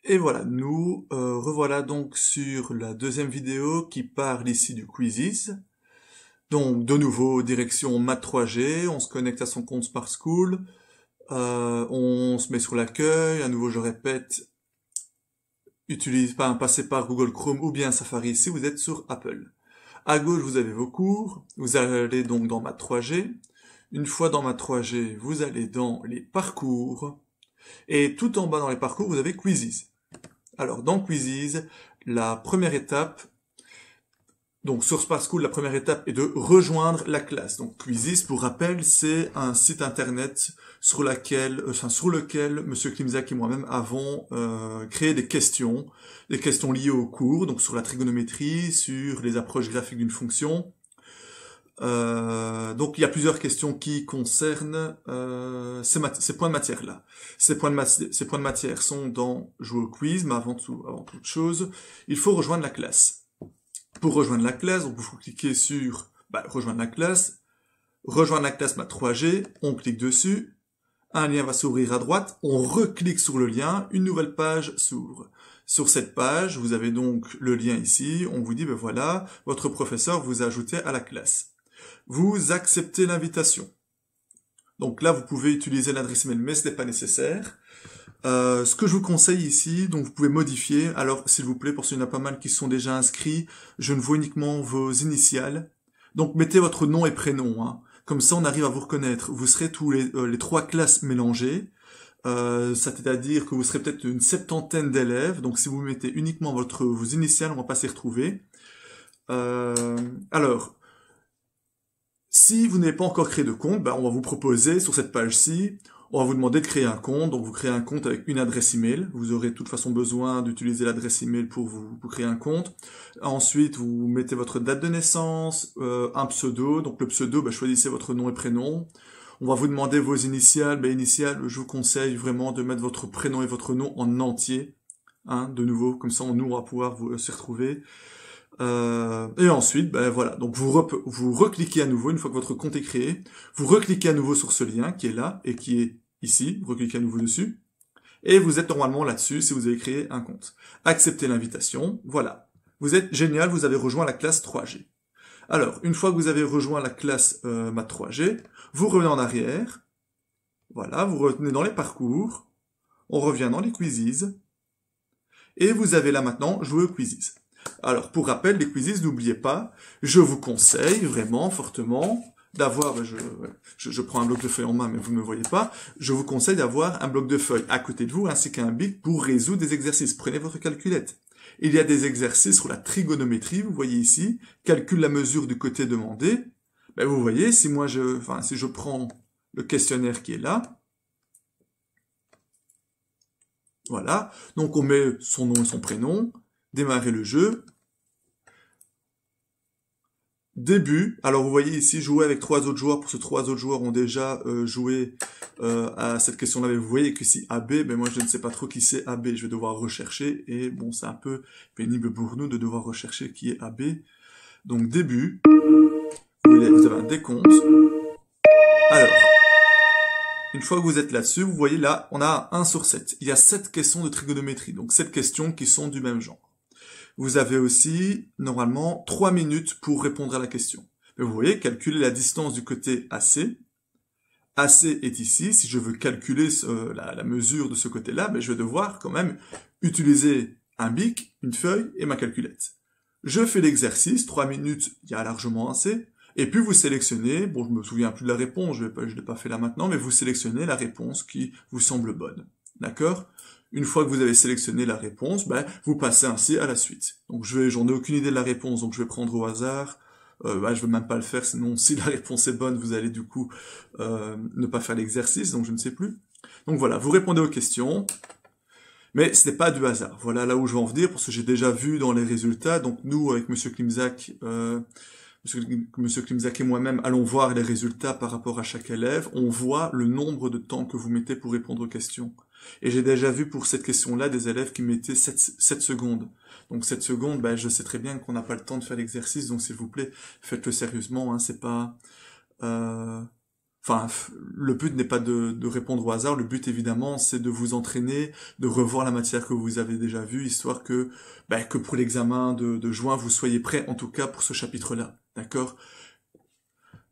Et voilà, nous revoilà donc sur la deuxième vidéo qui parle ici du Quizzes. Donc de nouveau, direction Math 3G, on se connecte à son compte Sparkschool, on se met sur l'accueil, à nouveau je répète, passez par Google Chrome ou bien Safari si vous êtes sur Apple. À gauche vous avez vos cours, vous allez donc dans Math 3G. Une fois dans Math 3G, vous allez dans les parcours, et tout en bas dans les parcours vous avez Quizzes. Alors, dans Quizzes, la première étape, donc sur Sparkschool, la première étape est de rejoindre la classe. Donc, Quizzes, pour rappel, c'est un site internet sur lequel Monsieur Klimzak et moi-même avons créé des questions liées au cours, donc sur la trigonométrie, sur les approches graphiques d'une fonction. Donc il y a plusieurs questions qui concernent ces points de matière-là. Ces points de matière sont dans Jouer au quiz, mais avant toute chose, il faut rejoindre la classe. Pour rejoindre la classe, donc vous cliquez sur rejoindre la classe Math 3G, on clique dessus, un lien va s'ouvrir à droite, on reclique sur le lien, une nouvelle page s'ouvre. Sur cette page, vous avez donc le lien ici, on vous dit, ben voilà, votre professeur vous a ajouté à la classe. Vous acceptez l'invitation. Donc là, vous pouvez utiliser l'adresse email, mais ce n'est pas nécessaire. Ce que je vous conseille ici, donc vous pouvez modifier. Alors, s'il vous plaît, parce qu'il y en a pas mal qui sont déjà inscrits, je ne vois uniquement vos initiales. Donc, mettez votre nom et prénom. Hein. Comme ça, on arrive à vous reconnaître. Vous serez tous les trois classes mélangées. C'est-à-dire que vous serez peut-être une 70aine d'élèves. Donc, si vous mettez uniquement vos initiales, on va pas s'y retrouver. Alors, si vous n'avez pas encore créé de compte, on va vous proposer sur cette page-ci, on va vous demander de créer un compte. Donc vous créez un compte avec une adresse email. Vous aurez de toute façon besoin d'utiliser l'adresse email pour créer un compte. Ensuite, vous mettez votre date de naissance, un pseudo. Donc le pseudo, choisissez votre nom et prénom. On va vous demander vos initiales. Initiales, je vous conseille vraiment de mettre votre prénom et votre nom en entier. Hein, de nouveau, comme ça nous on va pouvoir s'y retrouver. Et ensuite, voilà, donc vous recliquez à nouveau, une fois que votre compte est créé, vous recliquez à nouveau sur ce lien qui est là et qui est ici, vous recliquez à nouveau dessus, et vous êtes normalement là-dessus si vous avez créé un compte. Acceptez l'invitation, voilà. Vous êtes génial, vous avez rejoint la classe 3G. Alors, une fois que vous avez rejoint la classe Math 3G, vous revenez en arrière, voilà, vous revenez dans les parcours, on revient dans les quizzes, et vous avez là maintenant Jouer aux quizzes. Alors, pour rappel, les quizzes, n'oubliez pas, je vous conseille vraiment fortement d'avoir, je prends un bloc de feuilles en main, mais vous ne me voyez pas, je vous conseille d'avoir un bloc de feuilles à côté de vous, ainsi qu'un bic pour résoudre des exercices. Prenez votre calculette. Il y a des exercices sur la trigonométrie, vous voyez ici, calcule la mesure du côté demandé. Vous voyez, si je prends le questionnaire qui est là, voilà, donc on met son nom et son prénom, démarrer le jeu. Début, alors vous voyez ici jouer avec 3 autres joueurs, parce que 3 autres joueurs ont déjà joué à cette question-là, mais vous voyez que si AB, moi je ne sais pas trop qui c'est AB, je vais devoir rechercher, et bon c'est un peu pénible pour nous de devoir rechercher qui est AB. Donc début, vous avez un décompte. Alors, une fois que vous êtes là-dessus, vous voyez là, on a 1 sur 7. Il y a 7 questions de trigonométrie, donc 7 questions qui sont du même genre. Vous avez aussi, normalement, 3 minutes pour répondre à la question. Mais vous voyez, calculer la distance du côté AC. AC est ici. Si je veux calculer la mesure de ce côté-là, je vais devoir quand même utiliser un bic, une feuille et ma calculette. Je fais l'exercice, 3 minutes, il y a largement assez. Et puis vous sélectionnez, bon je me souviens plus de la réponse, je l'ai pas fait là maintenant, mais vous sélectionnez la réponse qui vous semble bonne. D'accord ? Une fois que vous avez sélectionné la réponse, vous passez ainsi à la suite. Donc j'en ai aucune idée de la réponse, donc je vais prendre au hasard. Je vais même pas le faire, sinon si la réponse est bonne, vous allez du coup ne pas faire l'exercice, donc je ne sais plus. Donc voilà, vous répondez aux questions, mais ce n'est pas du hasard. Voilà là où je veux en venir, parce que j'ai déjà vu dans les résultats, donc nous, avec Monsieur Klimzak, Monsieur Klimzak et moi-même allons voir les résultats par rapport à chaque élève, on voit le nombre de temps que vous mettez pour répondre aux questions. Et j'ai déjà vu pour cette question-là des élèves qui mettaient 7 secondes. Donc 7 secondes, je sais très bien qu'on n'a pas le temps de faire l'exercice, donc s'il vous plaît, faites-le sérieusement, hein, c'est pas... Enfin, le but n'est pas de répondre au hasard, le but évidemment c'est de vous entraîner, de revoir la matière que vous avez déjà vue, histoire que pour l'examen de juin, vous soyez prêts, en tout cas pour ce chapitre-là, d'accord?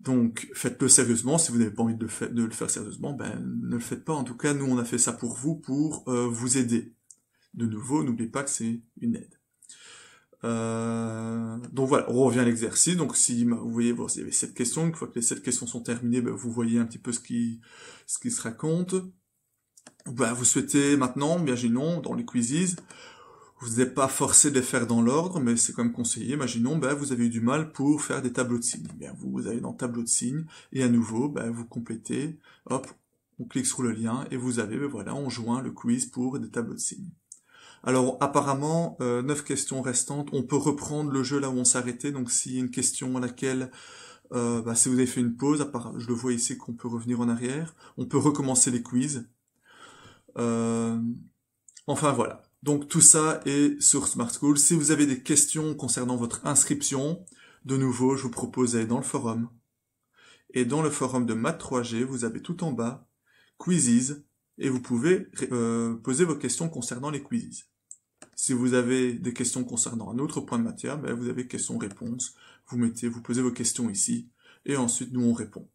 Donc faites-le sérieusement, si vous n'avez pas envie de le faire sérieusement, ne le faites pas, en tout cas nous on a fait ça pour vous aider. De nouveau, n'oubliez pas que c'est une aide. Donc voilà, on revient à l'exercice. Donc si vous voyez, bon, il y avait 7 questions. Une fois que les 7 questions sont terminées, vous voyez un petit peu ce qui se raconte. Vous souhaitez maintenant, imaginons, dans les quizzes, vous n'êtes pas forcé de les faire dans l'ordre, mais c'est quand même conseillé. Imaginons, vous avez eu du mal pour faire des tableaux de signes. Vous allez dans tableau de signes, et à nouveau, vous complétez, hop, on clique sur le lien, et vous avez, voilà, on joint le quiz pour des tableaux de signes. Alors apparemment, 9 questions restantes, on peut reprendre le jeu là où on s'arrêtait, donc s'il y a une question à laquelle, si vous avez fait une pause, je le vois ici qu'on peut revenir en arrière, on peut recommencer les quiz. Enfin voilà, donc tout ça est sur Smart School. Si vous avez des questions concernant votre inscription, de nouveau, je vous propose d'aller dans le forum. Et dans le forum de Math 3G, vous avez tout en bas, Quizzes, et vous pouvez poser vos questions concernant les quizzes. Si vous avez des questions concernant un autre point de matière, vous avez questions-réponses, vous posez vos questions ici, et ensuite nous on répond.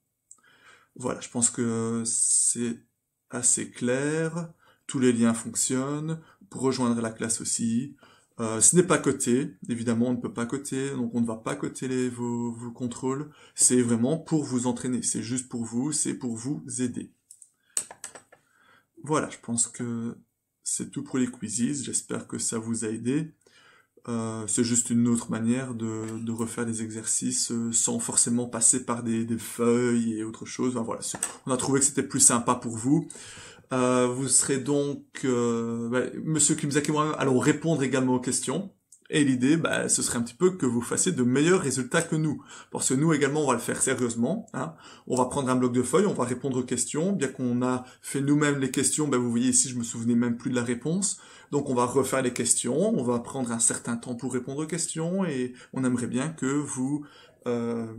Voilà, je pense que c'est assez clair, tous les liens fonctionnent, pour rejoindre la classe aussi. Ce n'est pas coté, évidemment on ne peut pas coter, donc on ne va pas coter vos contrôles, c'est vraiment pour vous entraîner, c'est juste pour vous, c'est pour vous aider. Voilà, je pense que c'est tout pour les quizzes, j'espère que ça vous a aidé. C'est juste une autre manière de refaire des exercices sans forcément passer par des feuilles et autre chose. Enfin, voilà, on a trouvé que c'était plus sympa pour vous. Vous serez donc... Monsieur Kimzaki et moi-même allons répondre également aux questions. Et l'idée, ce serait un petit peu que vous fassiez de meilleurs résultats que nous. Parce que nous également, on va le faire sérieusement. Hein. On va prendre un bloc de feuilles, on va répondre aux questions. Bien qu'on a fait nous-mêmes les questions, vous voyez ici, je me souvenais même plus de la réponse. Donc on va refaire les questions, on va prendre un certain temps pour répondre aux questions, et on aimerait bien que vous... on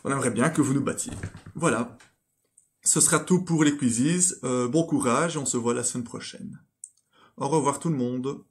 aimerait bien que vous nous battiez. Voilà. Ce sera tout pour les quizzes. Bon courage, et on se voit la semaine prochaine. Au revoir tout le monde.